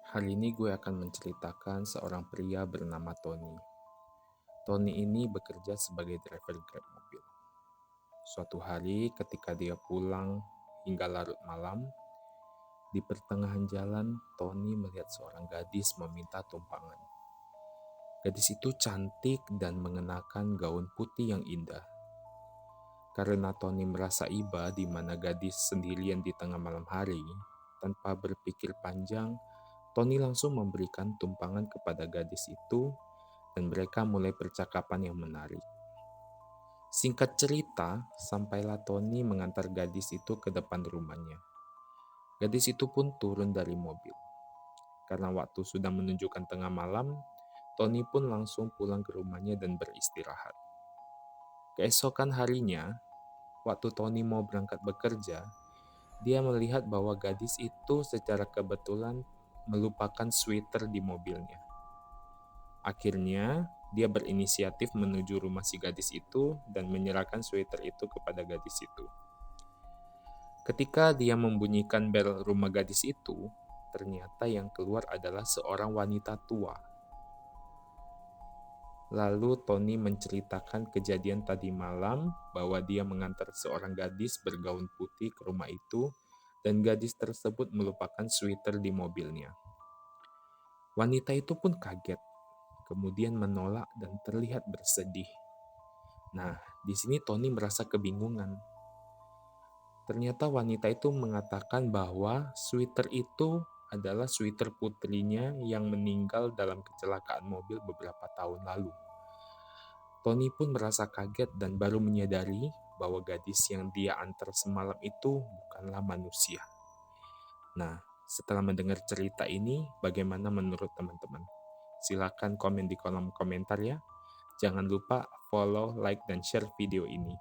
Hari ini gue akan menceritakan seorang pria bernama Tony. Tony ini bekerja sebagai driver Grab mobil. Suatu hari ketika dia pulang hingga larut malam, di pertengahan jalan Tony melihat seorang gadis meminta tumpangan. Gadis itu cantik dan mengenakan gaun putih yang indah. Karena Tony merasa iba di mana gadis sendirian di tengah malam hari, tanpa berpikir panjang, Tony langsung memberikan tumpangan kepada gadis itu dan mereka mulai percakapan yang menarik. Singkat cerita, sampailah Tony mengantar gadis itu ke depan rumahnya. Gadis itu pun turun dari mobil. Karena waktu sudah menunjukkan tengah malam, Tony pun langsung pulang ke rumahnya dan beristirahat. Keesokan harinya, waktu Tony mau berangkat bekerja, dia melihat bahwa gadis itu secara kebetulan melupakan sweater di mobilnya. Akhirnya, dia berinisiatif menuju rumah si gadis itu dan menyerahkan sweater itu kepada gadis itu. Ketika dia membunyikan bel rumah gadis itu, ternyata yang keluar adalah seorang wanita tua. Lalu Tony menceritakan kejadian tadi malam bahwa dia mengantar seorang gadis bergaun putih ke rumah itu dan gadis tersebut melupakan sweater di mobilnya. Wanita itu pun kaget, kemudian menolak dan terlihat bersedih. Nah, di sini Tony merasa kebingungan. Ternyata wanita itu mengatakan bahwa sweater itu adalah sweater putrinya yang meninggal dalam kecelakaan mobil beberapa tahun lalu. Tony pun merasa kaget dan baru menyadari bahwa gadis yang dia antar semalam itu bukanlah manusia. Nah, setelah mendengar cerita ini, bagaimana menurut teman-teman? Silakan komen di kolom komentar ya. Jangan lupa follow, like, dan share video ini.